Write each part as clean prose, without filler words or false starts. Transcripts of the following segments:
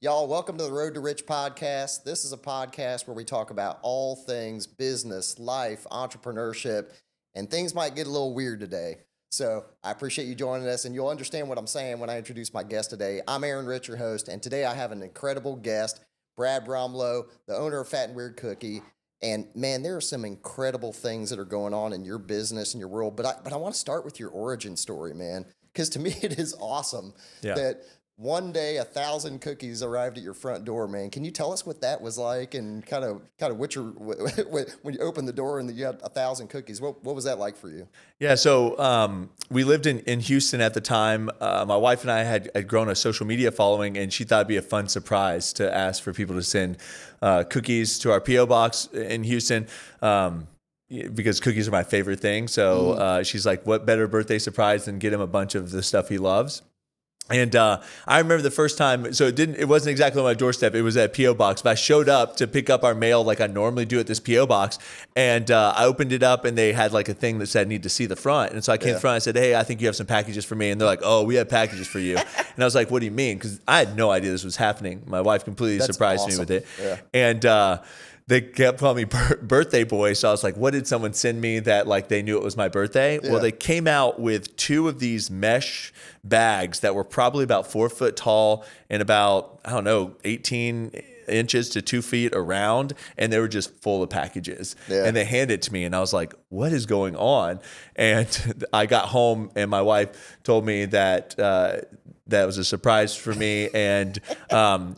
Y'all, welcome to the Road to Rich podcast. This is a podcast where we talk about all things business, life, entrepreneurship, and things might get a little weird today. So I appreciate you joining us, and you'll understand what I'm saying when I introduce my guest today. I'm Aaron Rich, your host, and today I have an incredible guest, Brad Bromlow, the owner of Fat and Weird Cookie. And man, there are some incredible things that are going on in your business and your world. But I want to start with your origin story, man, because to me it is awesome that one day 1,000 cookies arrived at your front door, man. Can you tell us what that was like, and kind of what your when you opened the door and you had 1,000 cookies? What was that like for you? Yeah, so we lived in Houston at the time. My wife and I had grown a social media following, and she thought it'd be a fun surprise to ask for people to send cookies to our P.O. box in Houston. Because cookies are my favorite thing. So she's like, what better birthday surprise than get him a bunch of the stuff he loves? And I remember the first time, so it wasn't exactly on my doorstep, it was at P.O. Box, but I showed up to pick up our mail like I normally do at this P.O. Box, and I opened it up and they had like a thing that said, need to see the front. And so I came to the front, I said, hey, I think you have some packages for me. And they're like, oh, we have packages for you. And I was like, what do you mean? Because I had no idea this was happening. My wife completely surprised me with it. Yeah. And they kept calling me birthday boy. So I was like, what did someone send me that like they knew it was my birthday? Yeah. Well, they came out with 2 of these mesh bags that were probably about 4 foot tall and about, 18 inches to 2 feet around. And they were just full of packages. Yeah. And they handed it to me and I was like, what is going on? And I got home and my wife told me that, that was a surprise for me, and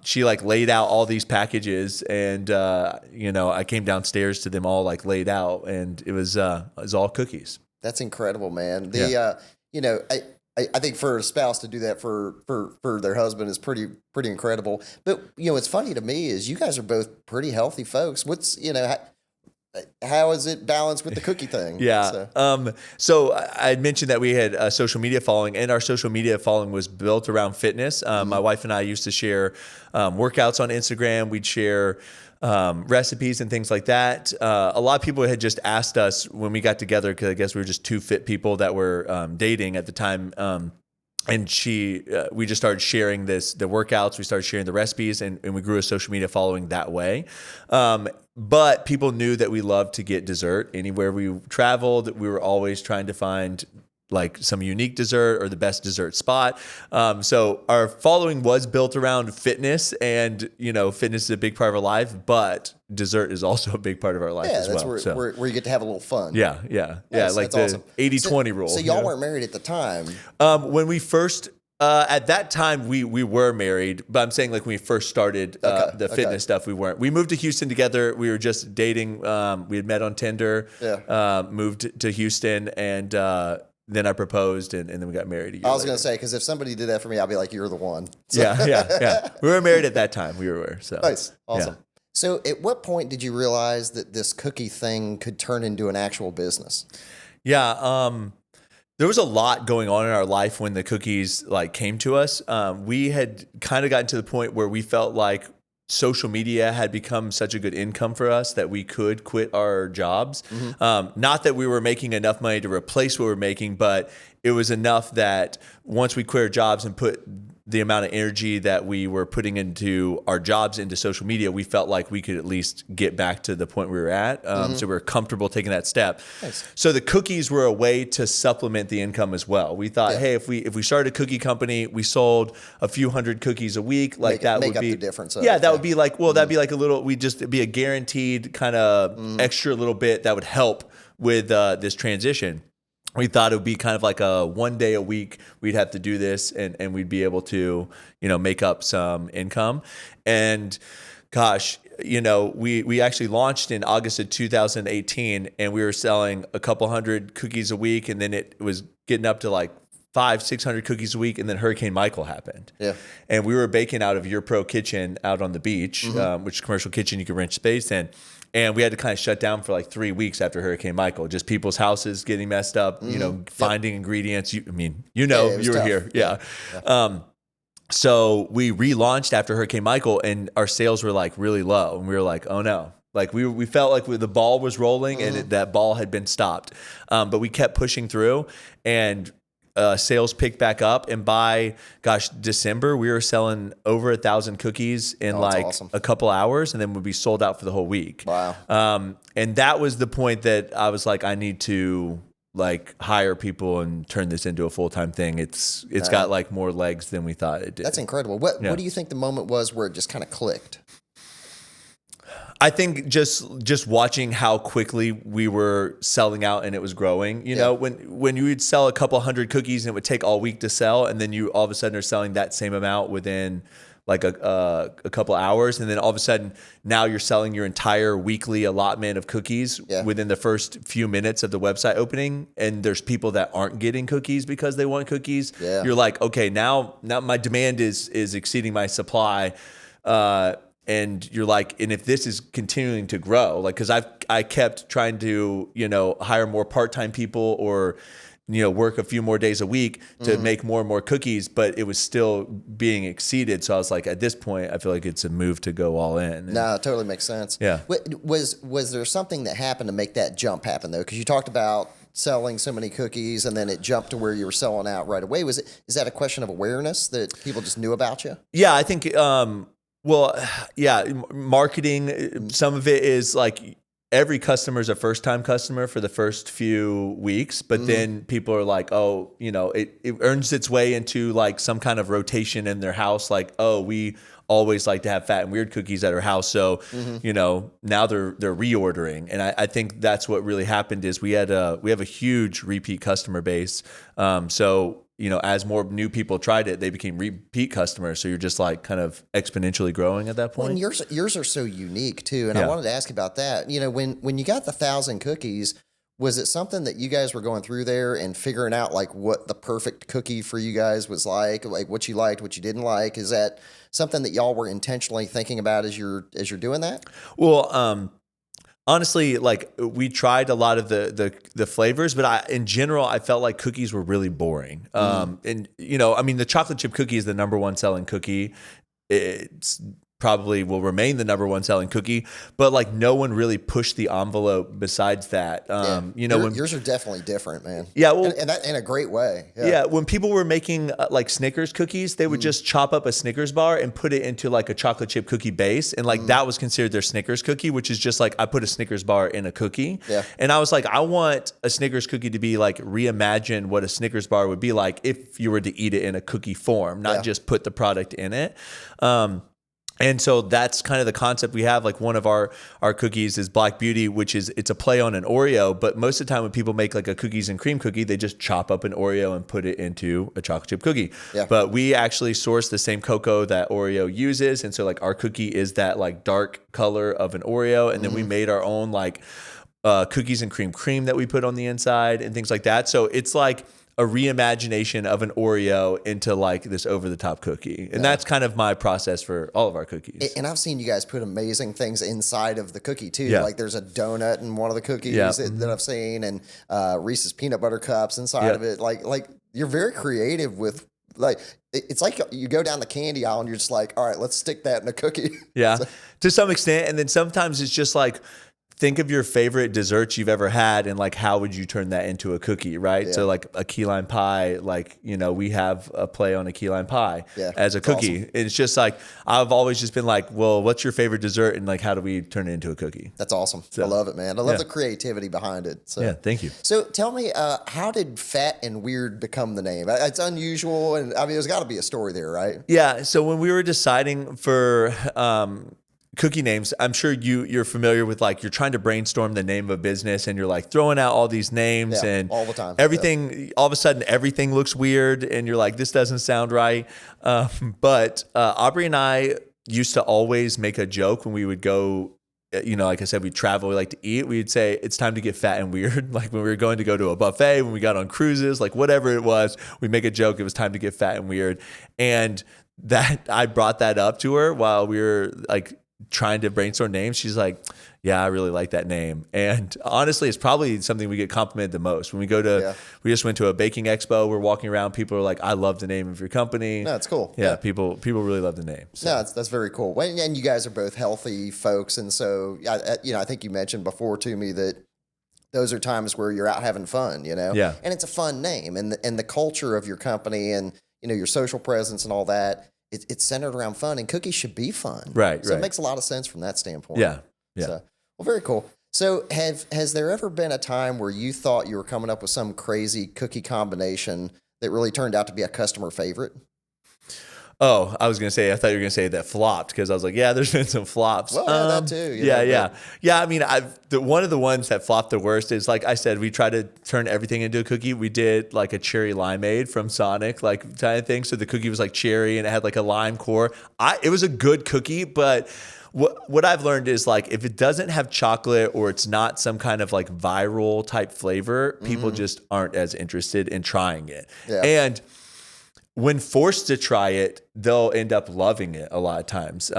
she like laid out all these packages, and I came downstairs to them all like laid out, and it was all cookies. That's incredible, man. I think for a spouse to do that for their husband is pretty incredible. But what's funny to me is you guys are both pretty healthy folks. How is it balanced with the cookie thing? Yeah. So I had mentioned that we had a social media following, and our social media following was built around fitness. My wife and I used to share workouts on Instagram. We'd share recipes and things like that. A lot of people had just asked us when we got together, because I guess we were just 2 fit people that were dating at the time. And we just started sharing the workouts. We started sharing the recipes, and we grew a social media following that way. But people knew that we loved to get dessert. Anywhere we traveled, we were always trying to find like some unique dessert or the best dessert spot. So our following was built around fitness, and fitness is a big part of our life, but dessert is also a big part of our life as well. Yeah, that's where you get to have a little fun. Yeah. Like the awesome. 80-20 rule. So y'all weren't married at the time. When we first, at that time we were married, but I'm saying like when we first started the fitness stuff, we weren't. We moved to Houston together. We were just dating. We had met on Tinder, moved to Houston, and then I proposed, and then we got married a year I was going to say, because if somebody did that for me, I'd be like, you're the one. So. Yeah. We were married at that time. We were. So. Nice. Awesome. Yeah. So at what point did you realize that this cookie thing could turn into an actual business? Yeah. There was a lot going on in our life when the cookies like came to us. We had kind of gotten to the point where we felt like social media had become such a good income for us that we could quit our jobs. Mm-hmm. Not that we were making enough money to replace what we were making, but it was enough that once we quit our jobs and put the amount of energy that we were putting into our jobs into social media, we felt like we could at least get back to the point we were at. So we were comfortable taking that step. Nice. So the cookies were a way to supplement the income as well. We thought, hey, if we started a cookie company, we sold a few hundred cookies a week, like that would be the difference. That would be like, that'd be like a little, it'd be a guaranteed kind of extra little bit that would help with this transition. We thought it would be kind of like a 1 day a week we'd have to do this, and we'd be able to, make up some income. And gosh, we actually launched in August of 2018, and we were selling a couple hundred cookies a week, and then it was getting up to like 500-600 cookies a week, and then Hurricane Michael happened. Yeah. And we were baking out of Your Pro Kitchen out on the beach, which is a commercial kitchen you can rent space in. And we had to kind of shut down for like 3 weeks after Hurricane Michael. Just people's houses getting messed up, finding ingredients. You were here. Yeah. So we relaunched after Hurricane Michael, and our sales were like really low. And we were like, oh no. Like we felt like the ball was rolling and that ball had been stopped. But we kept pushing through, and sales picked back up, and by December we were selling over 1,000 cookies in awesome. a couple hours, and then would be sold out for the whole week. Wow. And that was the point that I was like, I need to like hire people and turn this into a full-time thing. It's got like more legs than we thought it did. That's incredible. What do you think the moment was where it just kind of clicked? I think just watching how quickly we were selling out and it was growing. You know, when you would sell a couple hundred cookies and it would take all week to sell, and then you all of a sudden are selling that same amount within like a couple hours, and then all of a sudden now you're selling your entire weekly allotment of cookies within the first few minutes of the website opening, and there's people that aren't getting cookies because they want cookies. You're like, okay, now my demand is exceeding my supply. And you're like, and if this is continuing to grow, like, because I kept trying to, hire more part-time people or, work a few more days a week to make more and more cookies, but it was still being exceeded. So I was like, at this point, I feel like it's a move to go all in. No, it totally makes sense. Yeah. Was there something that happened to make that jump happen though? Because you talked about selling so many cookies and then it jumped to where you were selling out right away. Is that a question of awareness that people just knew about you? Yeah, I think, marketing, some of it is like every customer is a first-time customer for the first few weeks, but then people are like, oh, it earns its way into like some kind of rotation in their house. Like, oh, we always like to have fat and weird cookies at our house. So, now they're reordering. And I think that's what really happened is we have a huge repeat customer base. So, as more new people tried it, they became repeat customers. So you're just like kind of exponentially growing at that point. Well, and yours are so unique too. And I wanted to ask about that. When you got the 1,000 cookies, was it something that you guys were going through there and figuring out like what the perfect cookie for you guys was like what you liked, what you didn't like? Is that something that y'all were intentionally thinking about as you're doing that? Well, honestly, like we tried a lot of the flavors, but in general, I felt like cookies were really boring. And the chocolate chip cookie is the number one selling cookie. It's probably will remain the number one selling cookie, but like no one really pushed the envelope besides that. Yours are definitely different, man. Yeah, well, and that in a great way. Yeah, when people were making like Snickers cookies, they would just chop up a Snickers bar and put it into like a chocolate chip cookie base, and like that was considered their Snickers cookie, which is just like I put a Snickers bar in a cookie. Yeah. And I was like, I want a Snickers cookie to be like reimagine what a Snickers bar would be like if you were to eat it in a cookie form, not just put the product in it. And so that's kind of the concept we have. Like one of our cookies is Black Beauty, which it's a play on an Oreo. But most of the time when people make like a cookies and cream cookie, they just chop up an Oreo and put it into a chocolate chip cookie. Yeah. But we actually source the same cocoa that Oreo uses. And so like our cookie is that like dark color of an Oreo. And then we made our own like cookies and cream that we put on the inside and things like that. So it's like a reimagination of an Oreo into like this over-the-top cookie. And that's kind of my process for all of our cookies. And I've seen you guys put amazing things inside of the cookie too. Yeah. Like there's a donut in one of the cookies that I've seen, and Reese's peanut butter cups inside of it. Like you're very creative with like, it's like you go down the candy aisle and you're just like, all right, let's stick that in a cookie. Yeah, to some extent. And then sometimes it's just like, think of your favorite desserts you've ever had and like how would you turn that into a cookie, right? Yeah. So like a key lime pie, like, we have a play on a key lime pie as a cookie. Awesome. It's just like, I've always just been like, well, what's your favorite dessert and like how do we turn it into a cookie? That's awesome. So, I love it, man. I love the creativity behind it. So. Yeah, thank you. So tell me, how did Fat and Weird become the name? It's unusual, and I mean, there's got to be a story there, right? Yeah, so when we were deciding for cookie names, I'm sure you're familiar with like you're trying to brainstorm the name of a business and you're like throwing out all these names and all the time. Everything all of a sudden everything looks weird and you're like, this doesn't sound right. But Aubrey and I used to always make a joke when we would go, like I said, we travel, we like to eat. We'd say it's time to get fat and weird. Like when we were going to go to a buffet, when we got on cruises, like whatever it was, we make a joke. It was time to get fat and weird. And that I brought that up to her while we were like trying to brainstorm names. She's like, yeah, I really like that name. And honestly, it's probably something we get complimented the most. When we go to, we just went to a baking expo, we're walking around, people are like, I love the name of your company. No, it's cool. Yeah, people really love the name. So. No, that's very cool. And you guys are both healthy folks. And so, I think you mentioned before to me that those are times where you're out having fun, you know? Yeah. And it's a fun name. And the culture of your company and, you know, your social presence and all that, it's centered around fun, and cookies should be fun. Right, So right. it makes a lot of sense from that standpoint. Yeah. Yeah. So, well, very cool. So has there ever been a time where you thought you were coming up with some crazy cookie combination that really turned out to be a customer favorite? Oh, I was going to say, I thought you were going to say that flopped, because I was like, yeah, there's been some flops. Well, yeah, that too. You Yeah, know, yeah. but- Yeah, I mean, one of the ones that flopped the worst is, like I said, we tried to turn everything into a cookie. We did like a cherry limeade from Sonic, like kind of thing. So the cookie was like cherry and it had like a lime core. It was a good cookie, but what I've learned is, like, if it doesn't have chocolate or it's not some kind of like viral type flavor, people just aren't as interested in trying it. Yeah. And when forced to try it, they'll end up loving it a lot of times.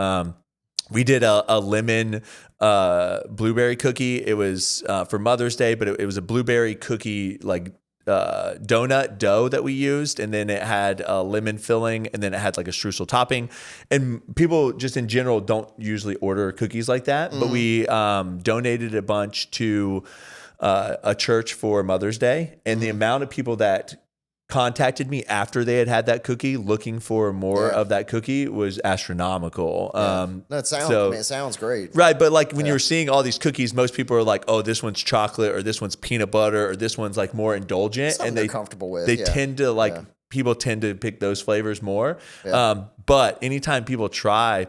We did a lemon blueberry cookie. It was for Mother's Day, but it was a blueberry cookie, like donut dough that we used, and then it had a lemon filling, and then it had like a streusel topping. And people just in general don't usually order cookies like that, but we donated a bunch to a church for Mother's Day, and the amount of people that contacted me after they had that cookie looking for more of that cookie was astronomical. It sounds great. Right, but like when you're seeing all these cookies, most people are like, oh, this one's chocolate, or this one's peanut butter, or this one's like more indulgent. Something and they're comfortable with. They tend to like, people tend to pick those flavors more. Yeah. But anytime people try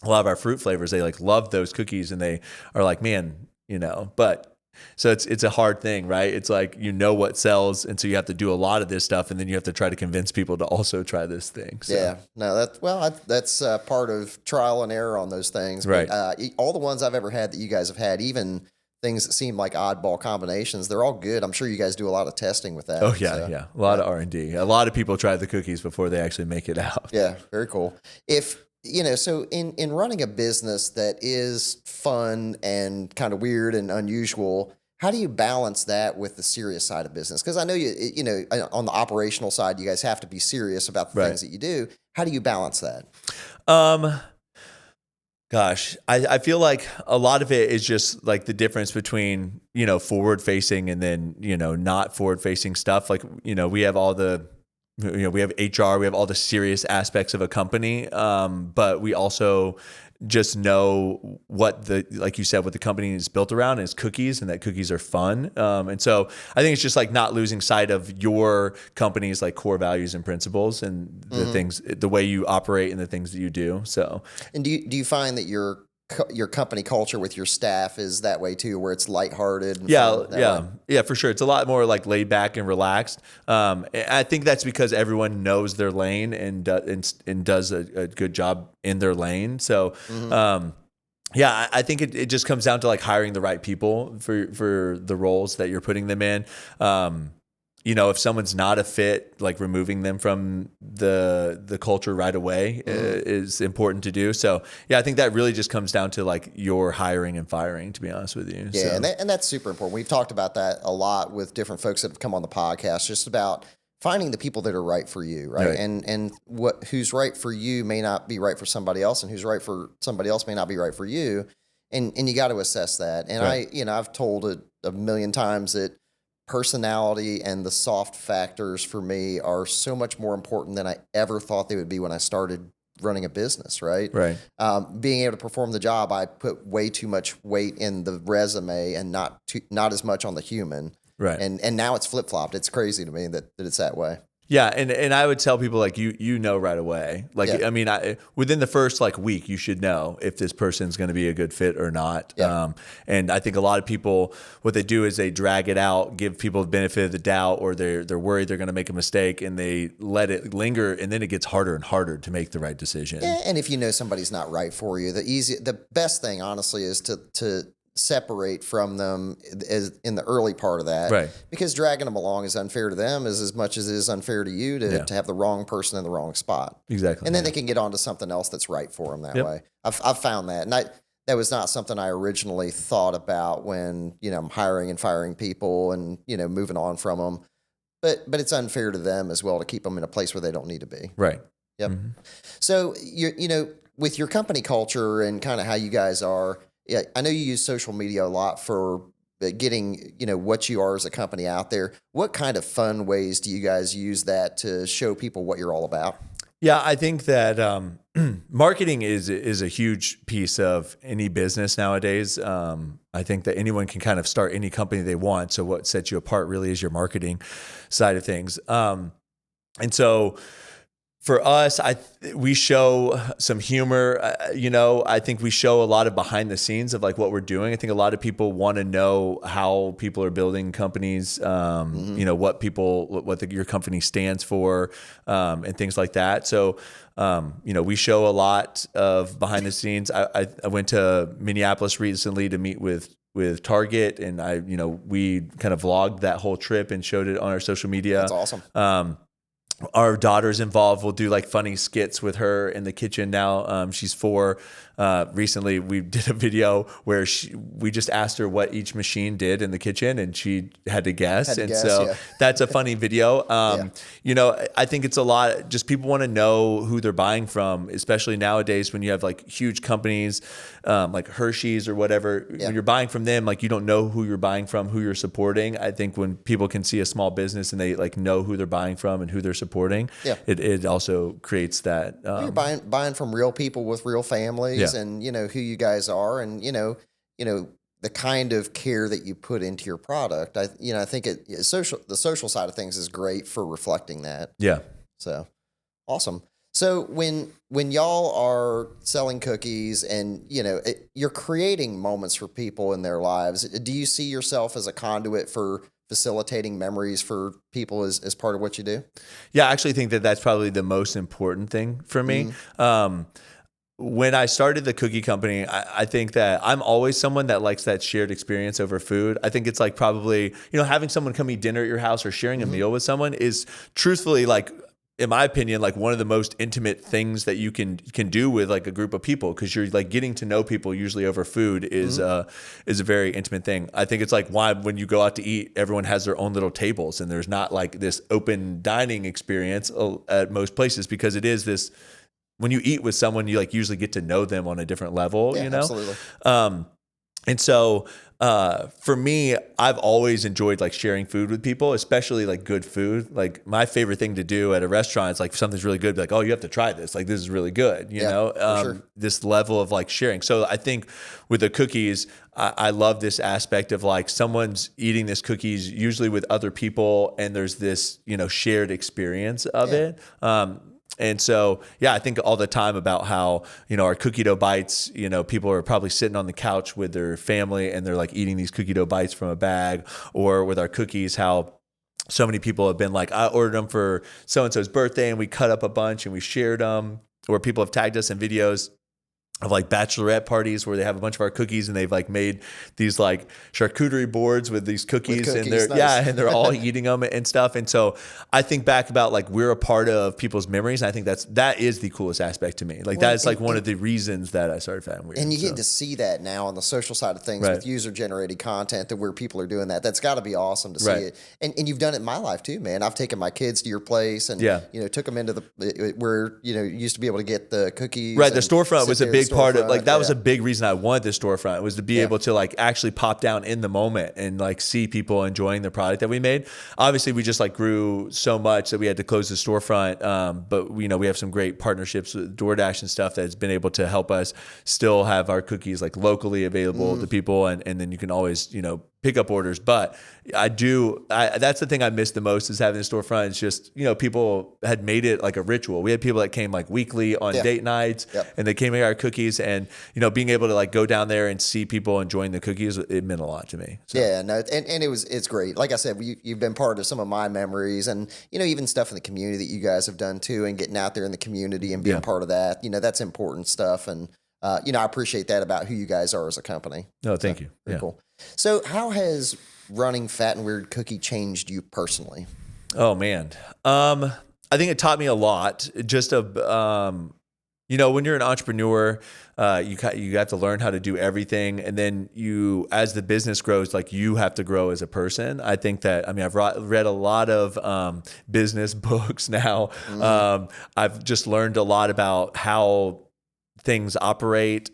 a lot of our fruit flavors, they like love those cookies, and they are like, man, you know, but so it's a hard thing, right? It's like, you know what sells, and so you have to do a lot of this stuff, and then you have to try to convince people to also try this thing. So. Yeah, no, that's part of trial and error on those things. Right. But, all the ones I've ever had that you guys have had, even things that seem like oddball combinations, they're all good. I'm sure you guys do a lot of testing with that. Oh yeah, yeah, a lot of R&D. A lot of people try the cookies before they actually make it out. Yeah, very cool. So in running a business that is fun and kind of weird and unusual, how do you balance that with the serious side of business? Because I know on the operational side, you guys have to be serious about the things that you do. How do you balance that? Gosh, I feel like a lot of it is just like the difference between, forward facing and then, not forward facing stuff. Like, we have all the, we have HR, we have all the serious aspects of a company. But we also just know like you said, what the company is built around is cookies, and that cookies are fun. And so I think it's just like not losing sight of your company's like core values and principles, and the things, the way you operate and the things that you do. So, and do you find that your company culture with your staff is that way too, where it's lighthearted? And Yeah, for sure. It's a lot more like laid back and relaxed. I think that's because everyone knows their lane and does a good job in their lane. So, I think it just comes down to like hiring the right people for the roles that you're putting them in. If someone's not a fit, like removing them from the culture right away is important to do. So I think that really just comes down to like your hiring and firing, to be honest with you. Yeah, so. and that's super important. We've talked about that a lot with different folks that have come on the podcast, just about finding the people that are right for you, right? And who's right for you may not be right for somebody else, and who's right for somebody else may not be right for you. And you got to assess that. And I've told it a million times that personality and the soft factors for me are so much more important than I ever thought they would be when I started running a business, right? Right. Being able to perform the job, I put way too much weight in the resume and not as much on the human. Right. And now it's flip-flopped. It's crazy to me that it's that way. Yeah, and I would tell people like you know right away. Like I mean, within the first like week, you should know if this person's going to be a good fit or not. Yeah. And I think a lot of people, what they do is they drag it out, give people the benefit of the doubt, or they're worried they're going to make a mistake, and they let it linger, and then it gets harder and harder to make the right decision. Yeah, and if you know somebody's not right for you, the best thing honestly is to separate from them is in the early part of that, right? Because dragging them along is unfair to them as much as it is unfair to you to have the wrong person in the wrong spot. Exactly. And then they can get onto something else that's right for them that way. I've found that, and that was not something I originally thought about when I'm hiring and firing people and moving on from them. But it's unfair to them as well to keep them in a place where they don't need to be. Right. Yep. Mm-hmm. So with your company culture and kind of how you guys are. Yeah, I know you use social media a lot for getting, what you are as a company out there. What kind of fun ways do you guys use that to show people what you're all about? Yeah, I think that marketing is a huge piece of any business nowadays. I think that anyone can kind of start any company they want. So what sets you apart really is your marketing side of things. And so for us, we show some humor. I think we show a lot of behind the scenes of like what we're doing. I think a lot of people want to know how people are building companies. What your company stands for, and things like that. So, we show a lot of behind the scenes. I went to Minneapolis recently to meet with Target, and we kind of vlogged that whole trip and showed it on our social media. That's awesome. Our daughter's involved. We'll do like funny skits with her in the kitchen now. She's 4. Recently, we did a video where we just asked her what each machine did in the kitchen, and she had to guess. That's a funny video. I think it's a lot. Just people want to know who they're buying from, especially nowadays when you have like huge companies like Hershey's or whatever. When you're buying from them, like you don't know who you're buying from, who you're supporting. I think when people can see a small business and they like know who they're buying from and who they're supporting, it also creates that. You're buying from real people with real families, and who you guys are, and the kind of care that you put into your product. I think the social side of things is great for reflecting that. Yeah. So awesome. So when y'all are selling cookies and you're creating moments for people in their lives, do you see yourself as a conduit for facilitating memories for people as part of what you do? Yeah, I actually think that that's probably the most important thing for me. When I started the cookie company, I think that I'm always someone that likes that shared experience over food. I think it's like probably, having someone come eat dinner at your house or sharing a meal with someone is truthfully, like, in my opinion, like one of the most intimate things that you can do with like a group of people, because you're like getting to know people usually over food is a very intimate thing. I think it's like why when you go out to eat, everyone has their own little tables and there's not like this open dining experience at most places, because it is this, when you eat with someone, you like usually get to know them on a different level, Absolutely. And so for me, I've always enjoyed like sharing food with people, especially like good food. Like my favorite thing to do at a restaurant is like if something's really good, be like, oh, you have to try this. Like this is really good, sure. This level of like sharing. So I think with the cookies, I love this aspect of like someone's eating this cookies usually with other people, and there's this, shared experience of it. And so, I think all the time about how, our cookie dough bites, people are probably sitting on the couch with their family and they're like eating these cookie dough bites from a bag, or with our cookies, how so many people have been like, I ordered them for so-and-so's birthday and we cut up a bunch and we shared them, or people have tagged us in videos of like bachelorette parties where they have a bunch of our cookies and they've like made these like charcuterie boards with these cookies, and they're nice. and they're all eating them and stuff. And so I think back about like we're a part of people's memories, and I think that is the coolest aspect to me. Like that's like one of the reasons that I started Fat and Weird. And you get to see that now on the social side of things with user generated content, that where people are doing that. That's got to be awesome to see it. And you've done it in my life too, man. I've taken my kids to your place and took them into the where you used to be able to get the cookies. Right, the storefront was a big part of like that was a big reason I wanted the storefront, was to be able to like actually pop down in the moment and like see people enjoying the product that we made. Obviously, we just like grew so much that we had to close the storefront. But we have some great partnerships with DoorDash and stuff that's been able to help us still have our cookies like locally available to people, and then you can always pick up orders. But that's the thing I miss the most, is having a storefront. It's just, people had made it like a ritual. We had people that came like weekly on date nights and they came to our cookies, and, being able to like go down there and see people enjoying the cookies, it meant a lot to me. So. Yeah, no, and it's great. Like I said, you've been part of some of my memories, and, even stuff in the community that you guys have done too, and getting out there in the community and being part of that, that's important stuff. And, I appreciate that about who you guys are as a company. No, thank you. Very cool. So how has running Fat and Weird Cookie changed you personally? Oh man. I think it taught me a lot. Just when you're an entrepreneur, you have to learn how to do everything. And then as the business grows, like you have to grow as a person. I think that, I've read a lot of business books now. I've just learned a lot about how things operate.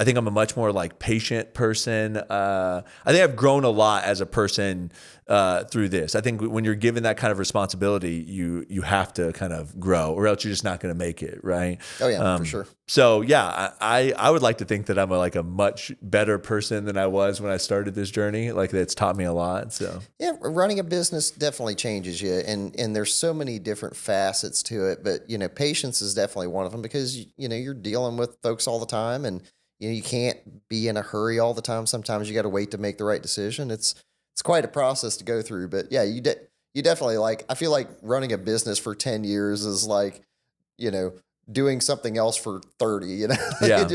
I think I'm a much more like patient person. I think I've grown a lot as a person through this. I think when you're given that kind of responsibility, you have to kind of grow, or else you're just not going to make it, right? Oh yeah, for sure. So yeah, I would like to think that I'm a much better person than I was when I started this journey. Like that's taught me a lot. So Yeah, running a business definitely changes you, and there's so many different facets to it. But patience is definitely one of them because you're dealing with folks all the time, and you can't be in a hurry all the time. Sometimes you got to wait to make the right decision. It's quite a process to go through. But yeah, you definitely I feel like running a business for 10 years is like you know doing something else for 30. Yeah.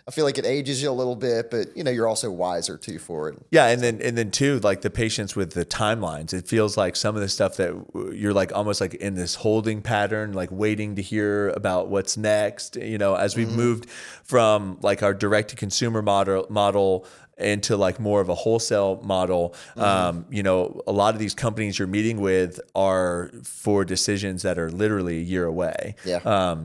I feel like it ages you a little bit, but you're also wiser too for it. Yeah, and then too, like the patience with the timelines. It feels like some of the stuff that you're like almost like in this holding pattern, like waiting to hear about what's next. As we've moved from like our direct to consumer model into like more of a wholesale model. A lot of these companies you're meeting with are for decisions that are literally a year away. Yeah.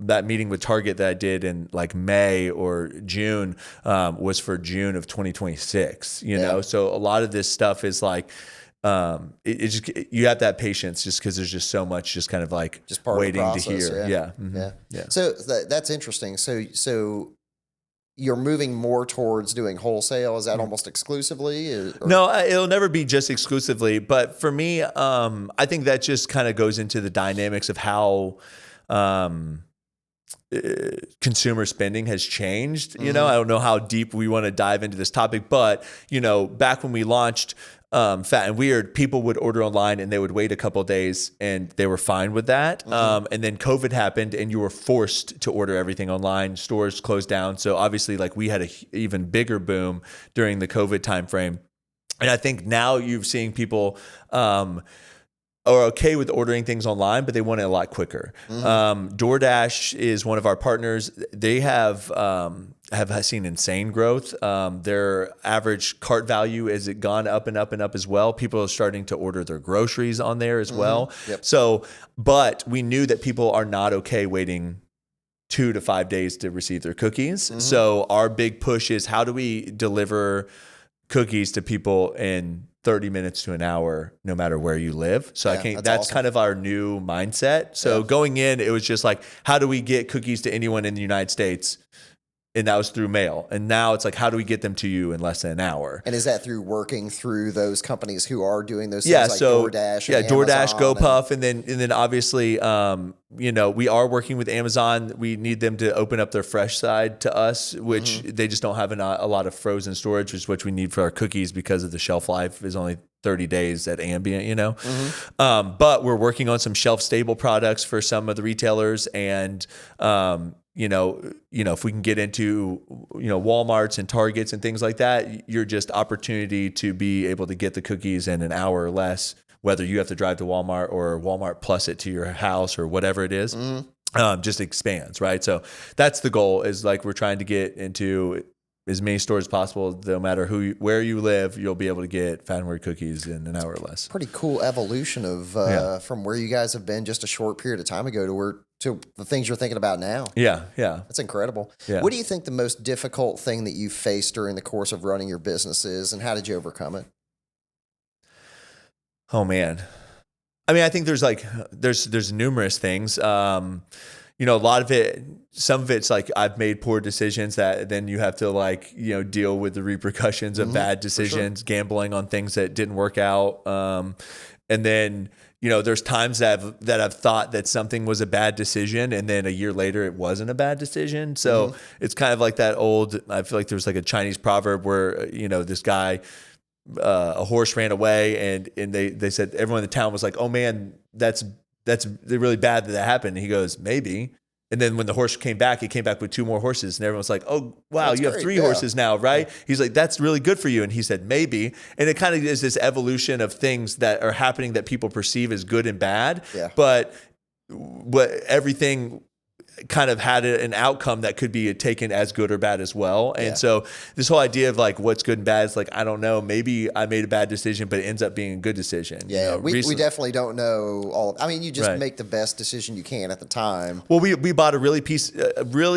That meeting with Target that I did in like May or June was for June of 2026. So a lot of this stuff is like you have that patience just because there's just so much just kind of like just part waiting of the process, to hear. Yeah. Mm-hmm. Yeah. So that's interesting. So you're moving more towards doing wholesale. Is that almost exclusively? Or? No, it'll never be just exclusively. But for me, I think that just kind of goes into the dynamics of how consumer spending has changed. I don't know how deep we want to dive into this topic, but back when we launched Fat and Weird, people would order online and they would wait a couple of days and they were fine with that. And then COVID happened and you were forced to order everything online. Stores closed down. So obviously like we had a even bigger boom during the COVID timeframe. And I think now you're seeing people are okay with ordering things online, but they want it a lot quicker. DoorDash is one of our partners. They have seen insane growth. Their average cart value has gone up and up and up as well. People are starting to order their groceries on there as well. Yep. So, but we knew that people are not okay waiting 2 to 5 days to receive their cookies. So our big push is how do we deliver cookies to people in 30 minutes to an hour, no matter where you live. So that's awesome. kind of our new mindset. So going in, it was just like, how do we get cookies to anyone in the United States? And that was through mail. And now it's like, how do we get them to you in less than an hour? And is that through working through those companies who are doing those things Yeah, like so DoorDash? And DoorDash, Amazon GoPuff, and then obviously, we are working with Amazon. We need them to open up their fresh side to us, which they just don't have a lot of frozen storage, which is what we need for our cookies because of the shelf life is only 30 days at ambient, but we're working on some shelf stable products for some of the retailers and, if we can get into, Walmarts and Targets and things like that, you're just opportunity to be able to get the cookies in an hour or less, whether you have to drive to Walmart or Walmart plus it to your house or whatever it is, just expands, right? So that's the goal is like, we're trying to get into as many stores as possible. No matter where you live, you'll be able to get Fat and Weird cookies in an hour or less. Pretty cool evolution of from where you guys have been just a short period of time ago to the things you're thinking about now. Yeah. That's incredible. Yeah. What do you think the most difficult thing that you faced during the course of running your business is, and how did you overcome it? Oh man. I mean, I think there's numerous things. A lot of it, some of it's like I've made poor decisions that then you have to like, deal with the repercussions of bad decisions, gambling on things that didn't work out. And then, there's times that I've thought that something was a bad decision and then a year later it wasn't a bad decision. So it's kind of like that I feel like there's like a Chinese proverb where, this guy, a horse ran away and they said, everyone in the town was like, oh man, that's really bad that happened. And he goes, maybe. And then when the horse came back, he came back with 2 more horses. And everyone's like, oh, wow, that's you have great. 3 horses now, right? Yeah. He's like, that's really good for you. And he said, maybe. And it kind of is this evolution of things that are happening that people perceive as good and bad. Yeah. But everything kind of had an outcome that could be taken as good or bad as well. And Yeah. so this whole idea of like what's good and bad is like, I don't know, maybe I made a bad decision, but it ends up being a good decision. Yeah, You know, we definitely don't know all. I mean, you just Right. make the best decision you can at the time. Well, we bought a really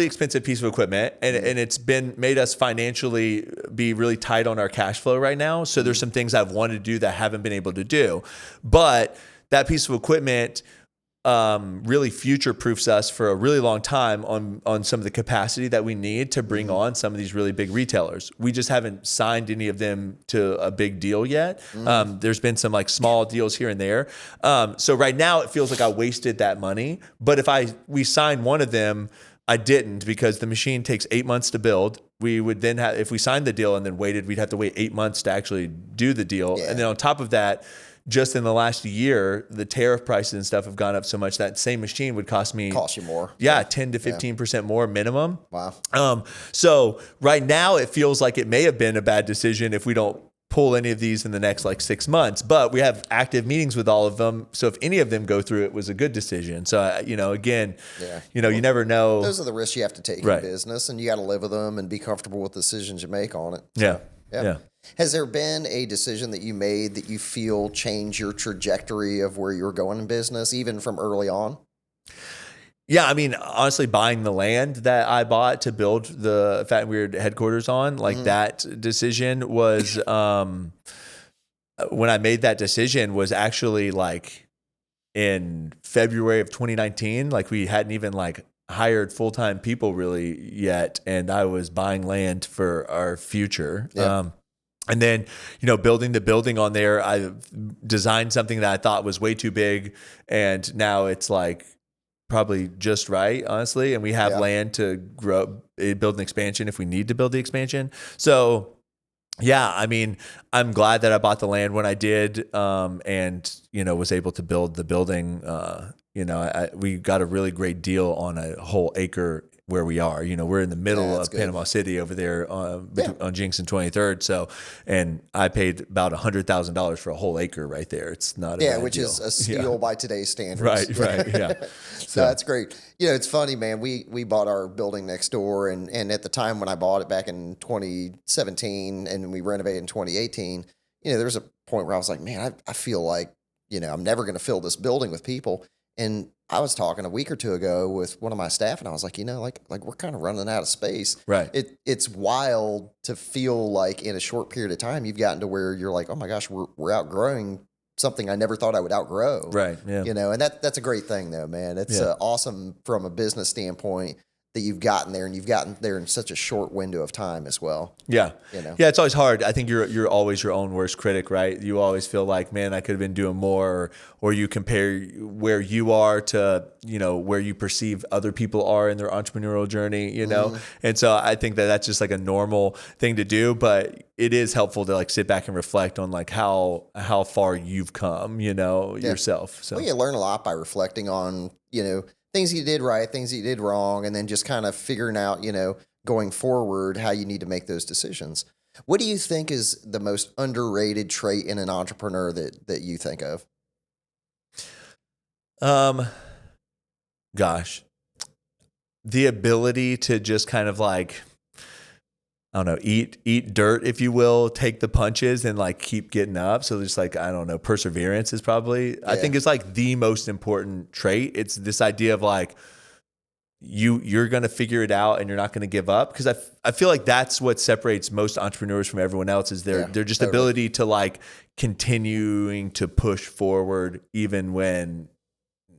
expensive piece of equipment, and it's been made us financially be really tight on our cash flow right now. So there's some things I've wanted to do that I haven't been able to do, but that piece of equipment really future proofs us for a really long time on some of the capacity that we need to bring on some of these really big retailers. We just haven't signed any of them to a big deal yet. There's been some like small deals here and there. So right now it feels like I wasted that money. But if we signed one of them, I didn't, because the machine takes 8 months to build. We would then have, if we signed the deal and then waited, we'd have to wait 8 months to actually do the deal. Yeah. And then on top of that, just in the last year, the tariff prices and stuff have gone up so much that same machine would cost you more. Yeah, 10 to 15% more minimum. Wow. So right now it feels like it may have been a bad decision if we don't pull any of these in the next like 6 months, but we have active meetings with all of them. So if any of them go through, it was a good decision. So, again, you never know. Those are the risks you have to take in business, and you got to live with them and be comfortable with the decisions you make on it. Yeah. Has there been a decision that you made that you feel changed your trajectory of where you were going in business, even from early on? Yeah, I mean, honestly, buying the land that I bought to build the Fat and Weird headquarters on, like that decision was, when I made that decision was actually like in February of 2019. Like we hadn't even like hired full-time people really yet. And I was buying land for our future. Yeah. And then, building the building on there, I designed something that I thought was way too big. And now it's like probably just right, honestly. And we have land to build an expansion if we need to build the expansion. So yeah, I mean, I'm glad that I bought the land when I did, and, was able to build the building. We got a really great deal on a whole acre where we are. We're in the middle of Panama City over there on Jinx and 23rd. So, and I paid about $100,000 for a whole acre right there. It's not a bad which deal. is a steal by today's standards. Right. Yeah. So that's great. It's funny, man. We bought our building next door, and at the time when I bought it back in 2017 and we renovated in 2018, there was a point where I was like, man, I feel like, I'm never going to fill this building with people. And I was talking a week or two ago with one of my staff, and I was like, like we're kind of running out of space. Right. It's wild to feel like in a short period of time you've gotten to where you're like, oh my gosh, we're outgrowing something I never thought I would outgrow. Right. Yeah. And that's a great thing though, man. It's awesome from a business standpoint that you've gotten there, and you've gotten there in such a short window of time as well. Yeah. Yeah, it's always hard. I think you're always your own worst critic, right? You always feel like, man, I could have been doing more, or you compare where you are to, where you perceive other people are in their entrepreneurial journey, And so I think that that's just like a normal thing to do, but it is helpful to like sit back and reflect on like how far you've come, yourself. So you learn a lot by reflecting on, things you did right, things you did wrong, and then just kind of figuring out, going forward, how you need to make those decisions. What do you think is the most underrated trait in an entrepreneur that you think of? Gosh, the ability to just kind of like, I don't know, eat dirt, if you will, take the punches and like keep getting up. So just like, I don't know, perseverance is probably, I think it's like the most important trait. It's this idea of like, you're going to figure it out and you're not going to give up. Cause I feel like that's what separates most entrepreneurs from everyone else is their just ability to like continuing to push forward even when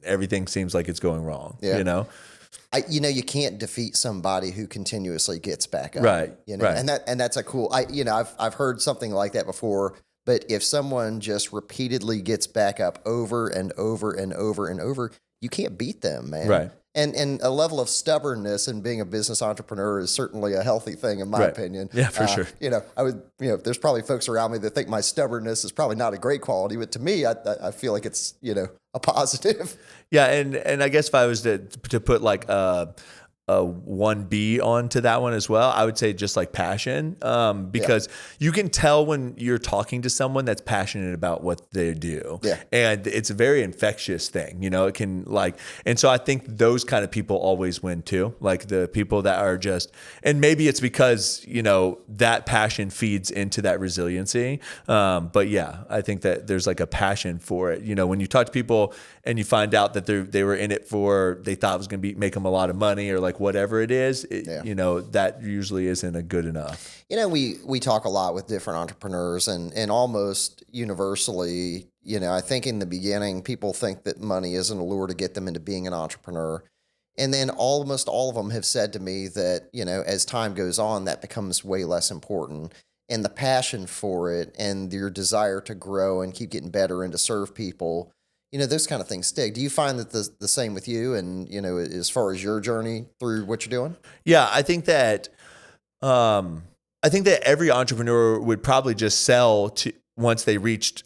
everything seems like it's going wrong, You can't defeat somebody who continuously gets back up. Right. Right. And that's a cool, I've heard something like that before, but if someone just repeatedly gets back up over and over and over and over, you can't beat them, man. Right. And a level of stubbornness in being a business entrepreneur is certainly a healthy thing, in my opinion. Yeah, for sure. I would, there's probably folks around me that think my stubbornness is probably not a great quality, but to me, I feel like it's, a positive. Yeah. And I guess if I was to put like, 1B onto that one as well. I would say just like passion, because you can tell when you're talking to someone that's passionate about what they do. Yeah. And it's a very infectious thing, it can and so I think those kind of people always win too. Like the people that are just, and maybe it's because, that passion feeds into that resiliency. But yeah, I think that there's like a passion for it. When you talk to people and you find out that they were in it they thought it was going to make them a lot of money or like whatever it is, that usually isn't a good enough. We talk a lot with different entrepreneurs and almost universally, I think in the beginning, people think that money is an allure to get them into being an entrepreneur. And then almost all of them have said to me that, as time goes on, that becomes way less important. And the passion for it and your desire to grow and keep getting better and to serve people, those kind of things stick. Do you find that the same with you and, as far as your journey through what you're doing? Yeah, I think that every entrepreneur would probably just sell to once they reached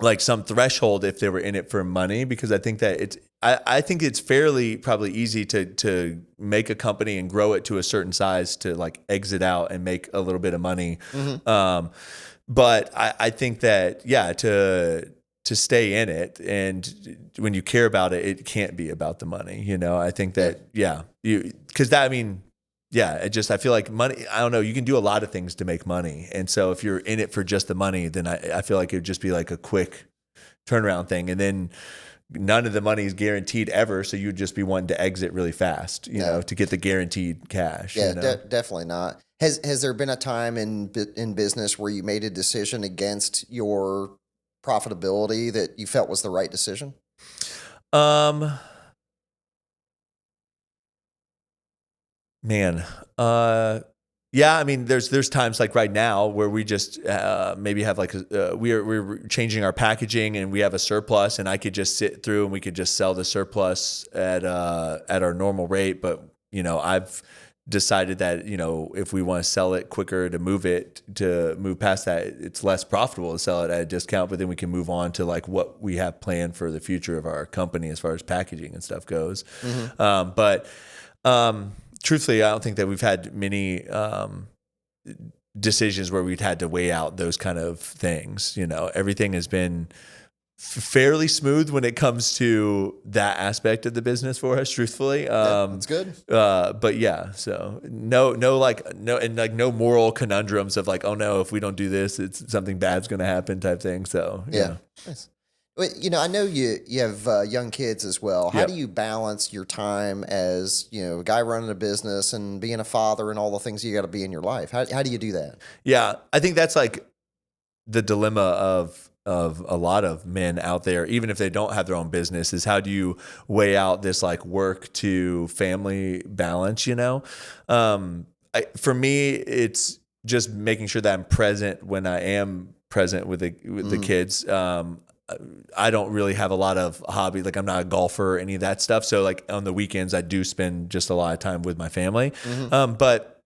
like some threshold if they were in it for money, because I think that I think it's fairly probably easy to make a company and grow it to a certain size to like exit out and make a little bit of money. Mm-hmm. But I think that, to stay in it, and when you care about it, it can't be about the money. I think that, I feel like money, I don't know, you can do a lot of things to make money. And so if you're in it for just the money, then I feel like it would just be like a quick turnaround thing. And then none of the money is guaranteed ever. So you'd just be wanting to exit really fast, to get the guaranteed cash. Yeah, definitely not. Has there been a time in business where you made a decision against your profitability that you felt was the right decision? Man, yeah. I mean, there's times like right now where we just maybe have like we're changing our packaging and we have a surplus, and I could just sit through and we could just sell the surplus at our normal rate. But I've decided that if we want to sell it quicker to move past that, it's less profitable to sell it at a discount. But then we can move on to like what we have planned for the future of our company as far as packaging and stuff goes. Mm-hmm. Truthfully, I don't think that we've had many decisions where we've had to weigh out those kind of things. Everything has been fairly smooth when it comes to that aspect of the business for us, truthfully. That's good. But yeah, so no moral conundrums of like, oh no, if we don't do this, it's something bad's going to happen type thing. So yeah. Nice. I know you have young kids as well. How do you balance your time as, a guy running a business and being a father and all the things you got to be in your life? How do you do that? Yeah, I think that's like the dilemma of a lot of men out there, even if they don't have their own business, is how do you weigh out this like work to family balance, for me, it's just making sure that I'm present when I am present with the kids. I don't really have a lot of hobby. Like I'm not a golfer or any of that stuff. So like on the weekends, I do spend just a lot of time with my family. Mm-hmm. But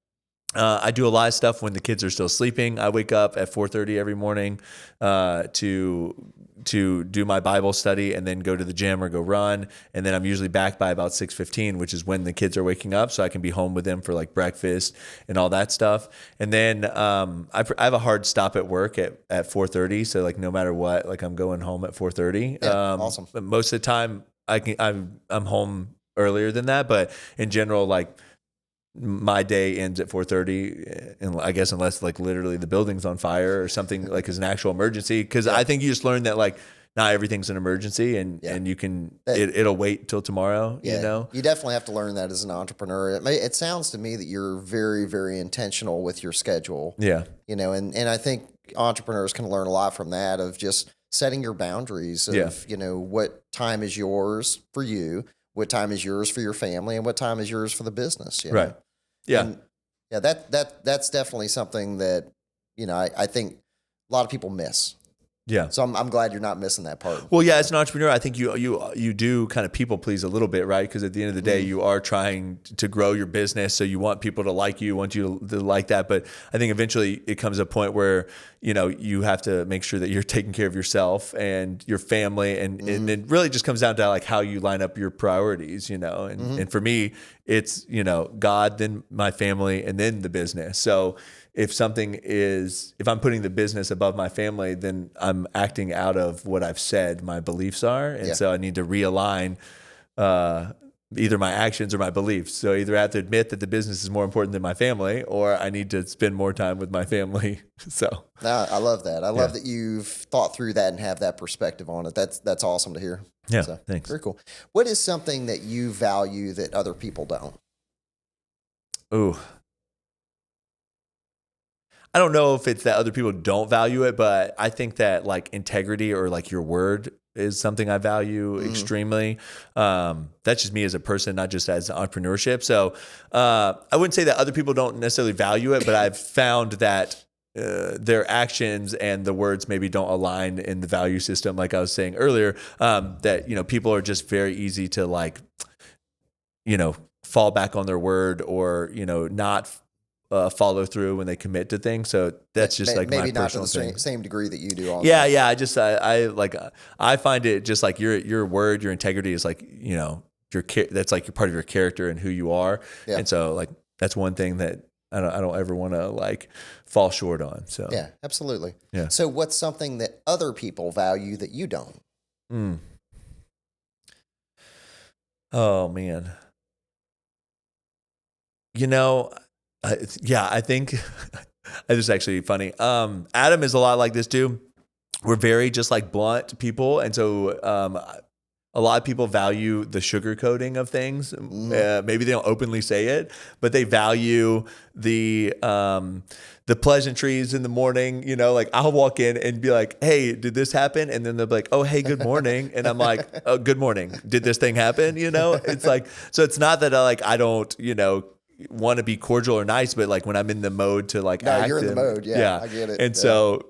I do a lot of stuff when the kids are still sleeping. I wake up at 4:30 every morning to do my Bible study and then go to the gym or go run. And then I'm usually back by about 6:15, which is when the kids are waking up. So I can be home with them for like breakfast and all that stuff. And then I have a hard stop at work at 4:30. So like no matter what, like I'm going home at 4:30. Yeah, awesome. But most of the time I'm home earlier than that. But in general, like my day ends at 4:30, and I guess unless like literally the building's on fire or something like is an actual emergency. Because I think you just learn that like not everything's an emergency, and you can it'll wait till tomorrow. You definitely have to learn that as an entrepreneur. It sounds to me that you're very, very intentional with your schedule. Yeah, and I think entrepreneurs can learn a lot from that, of just setting your boundaries of what time is yours for you, what time is yours for your family, and what time is yours for the business. Right. Yeah. And that's definitely something that, I think a lot of people miss. Yeah. So I'm glad you're not missing that part. Well, yeah, as an entrepreneur, I think you do kind of people please a little bit, right? Because at the end of the day, you are trying to grow your business, so you want people to like you, want you to like that. But I think eventually it comes a point where you have to make sure that you're taking care of yourself and your family, and it really just comes down to like how you line up your priorities, And for me, it's God, then my family, and then the business. So if I'm putting the business above my family, then I'm acting out of what I've said my beliefs are. And so I need to realign either my actions or my beliefs. So either I have to admit that the business is more important than my family, or I need to spend more time with my family. So no, I love that. I love that you've thought through that and have that perspective on it. That's awesome to hear. Yeah, so, thanks. Very cool. What is something that you value that other people don't? Ooh. I don't know if it's that other people don't value it, but I think that like integrity or like your word is something I value extremely. That's just me as a person, not just as entrepreneurship. So I wouldn't say that other people don't necessarily value it, but I've found that their actions and the words maybe don't align in the value system. Like I was saying earlier, that, people are just very easy to like, fall back on their word or, not follow through when they commit to things. So that's just like maybe my not to personal the thing. same degree that you do. On Yeah, that. yeah. I find it just like your word, your integrity is like that's like part of your character and who you are. Yeah. And so like that's one thing that I don't ever want to like fall short on. So Yeah, absolutely. Yeah. So what's something that other people value that you don't? Oh man. I think this is actually funny. Adam is a lot like this too. We're very just like blunt people. And so a lot of people value the sugarcoating of things. Maybe they don't openly say it, but they value the pleasantries in the morning. Like I'll walk in and be like, "Hey, did this happen?" And then they'll be like, "Oh, hey, good morning." And I'm like, "Oh, good morning. Did this thing happen?" It's like, so it's not that I don't, want to be cordial or nice, but like when I'm in the mode to like act, you're in the mode. Yeah, I get it. And so,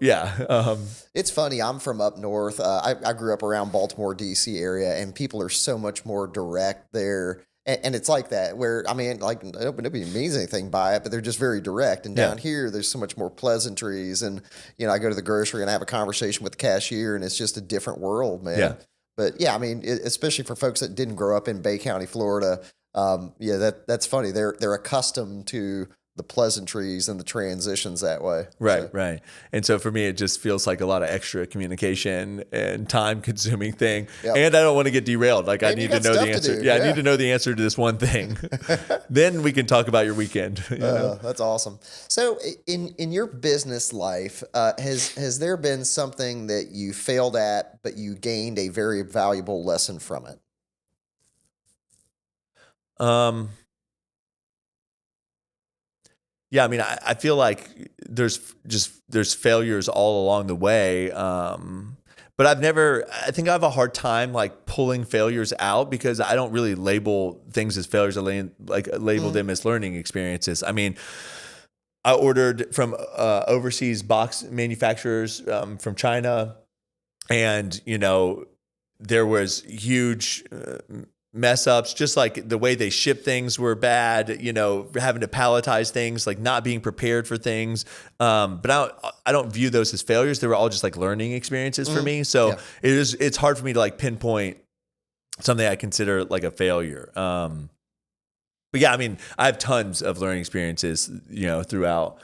it's funny. I'm from up north. I grew up around Baltimore, D.C. area, and people are so much more direct there. And it's like that where, I mean, like nobody means anything by it, but they're just very direct. And down here, there's so much more pleasantries. And, I go to the grocery and I have a conversation with the cashier and it's just a different world, man. Yeah. But yeah, I mean, especially for folks that didn't grow up in Bay County, Florida, that's funny. They're accustomed to the pleasantries and the transitions that way. Right. And so for me, it just feels like a lot of extra communication and time consuming thing. Yep. And I don't want to get derailed. Like I need to know the answer. I need to know the answer to this one thing. Then we can talk about your weekend. That's awesome. So in your business life, has there been something that you failed at, but you gained a very valuable lesson from it? Yeah, I mean, I feel like there's failures all along the way. But I think I have a hard time like pulling failures out because I don't really label things as failures. I label them as learning experiences. I mean, I ordered from overseas box manufacturers from China, and there was huge mess ups, just like the way they ship things were bad, having to palletize things, like not being prepared for things. But I don't view those as failures. They were all just like learning experiences for me. So it's hard for me to like pinpoint something I consider like a failure. But yeah, I mean, I have tons of learning experiences, throughout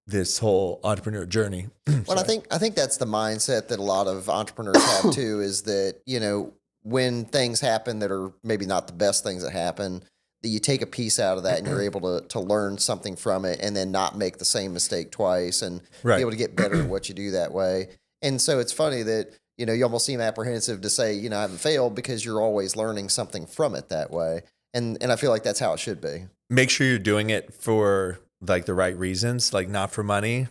this whole entrepreneur journey. Well, I think that's the mindset that a lot of entrepreneurs have too, is that, when things happen that are maybe not the best things that happen, that you take a piece out of that and you're able to learn something from it and then not make the same mistake twice and be able to get better at what you do that way. And so it's funny that, you almost seem apprehensive to say, I haven't failed, because you're always learning something from it that way. And I feel like that's how it should be. Make sure you're doing it for like the right reasons, like not for money.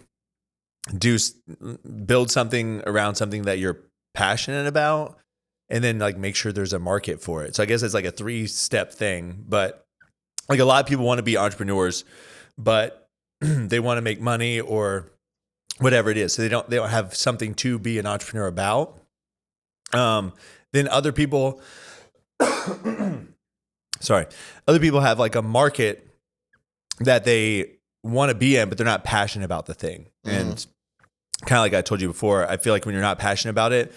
Build something around something that you're passionate about, and then like make sure there's a market for it. So I guess it's like a 3-step thing, but like a lot of people want to be entrepreneurs, but they want to make money or whatever it is. So they don't have something to be an entrepreneur about. Then other people, other people have like a market that they want to be in, but they're not passionate about the thing. And kind of like I told you before, I feel like when you're not passionate about it,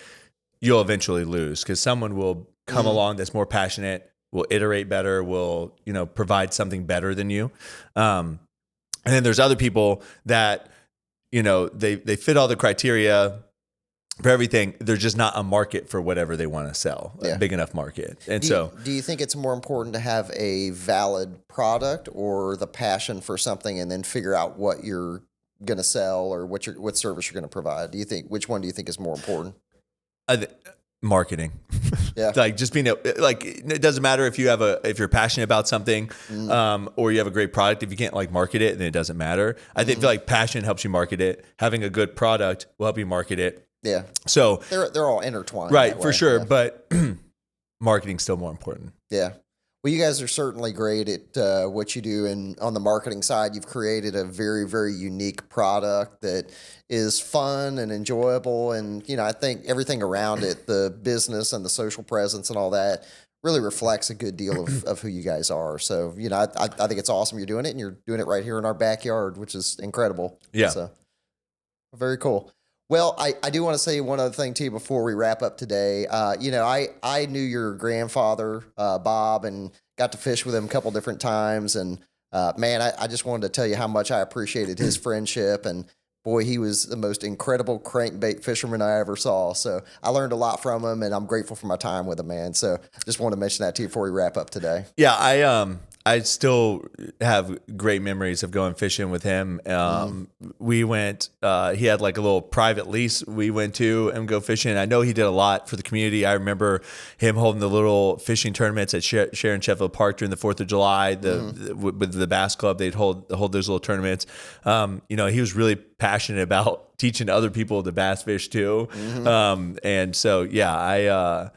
you'll eventually lose because someone will come along that's more passionate, will iterate better, will, provide something better than you. And then there's other people that, they fit all the criteria for everything. There's just not a market for whatever they want to sell, a big enough market. And do you think it's more important to have a valid product or the passion for something and then figure out what you're going to sell or what service you're going to provide? Which one do you think is more important? Marketing. Yeah. Like just being like, it doesn't matter if you're passionate about something, or you have a great product. If you can't like market it, then it doesn't matter. I feel like passion helps you market it. Having a good product will help you market it. Yeah. So they're all intertwined. Right. For sure. Yeah. But marketing's still more important. Yeah. Well, you guys are certainly great at what you do. And on the marketing side, you've created a very, very unique product that is fun and enjoyable. And, I think everything around it, the business and the social presence and all that, really reflects a good deal of who you guys are. So, I think it's awesome you're doing it, and you're doing it right here in our backyard, which is incredible. Yeah. So, very cool. Well, I do want to say one other thing, too, before we wrap up today. I knew your grandfather, Bob, and got to fish with him a couple different times. And, man, I just wanted to tell you how much I appreciated his friendship. And, boy, he was the most incredible crankbait fisherman I ever saw. So I learned a lot from him, and I'm grateful for my time with him, man. So just wanted to mention that to you before we wrap up today. Yeah, I still have great memories of going fishing with him. We went, he had like a little private lease we went to and go fishing. I know he did a lot for the community. I remember him holding the little fishing tournaments at Sharon Sheffield Park during the 4th of July. With the Bass Club, they'd hold those little tournaments. He was really passionate about teaching other people to bass fish too. And so, yeah,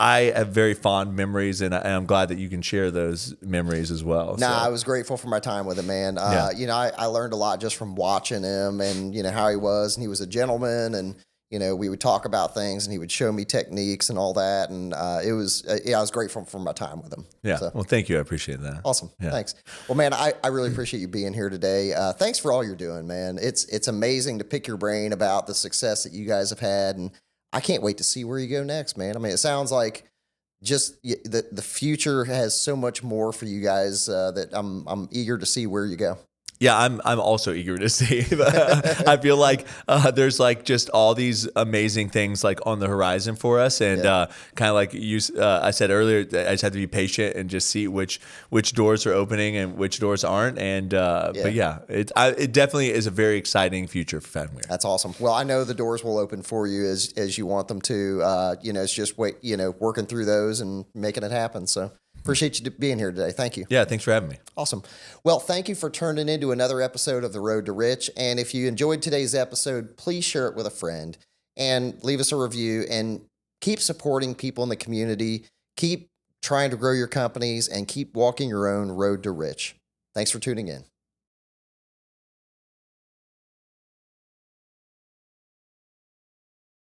I have very fond memories, and I'm glad that you can share those memories as well. I was grateful for my time with him, man. I learned a lot just from watching him and, how he was. And he was a gentleman, and, we would talk about things, and he would show me techniques and all that. And I was grateful for my time with him. Yeah. So. Well, thank you. I appreciate that. Awesome. Yeah. Thanks. Well, man, I really appreciate you being here today. Thanks for all you're doing, man. It's amazing to pick your brain about the success that you guys have had, and I can't wait to see where you go next, man. I mean, it sounds like just the future has so much more for you guys that I'm eager to see where you go. Yeah, I'm also eager to see. I feel like there's like just all these amazing things like on the horizon for us, and kind of like I said earlier, I just have to be patient and just see which doors are opening and which doors aren't. And but yeah, it definitely is a very exciting future for Fanware. That's awesome. Well, I know the doors will open for you as you want them to. It's just working through those and making it happen. So. Appreciate you being here today. Thank you. Yeah, thanks for having me. Awesome. Well, thank you for turning into another episode of The Road to Rich. And if you enjoyed today's episode, please share it with a friend and leave us a review, and keep supporting people in the community. Keep trying to grow your companies and keep walking your own road to rich. Thanks for tuning in.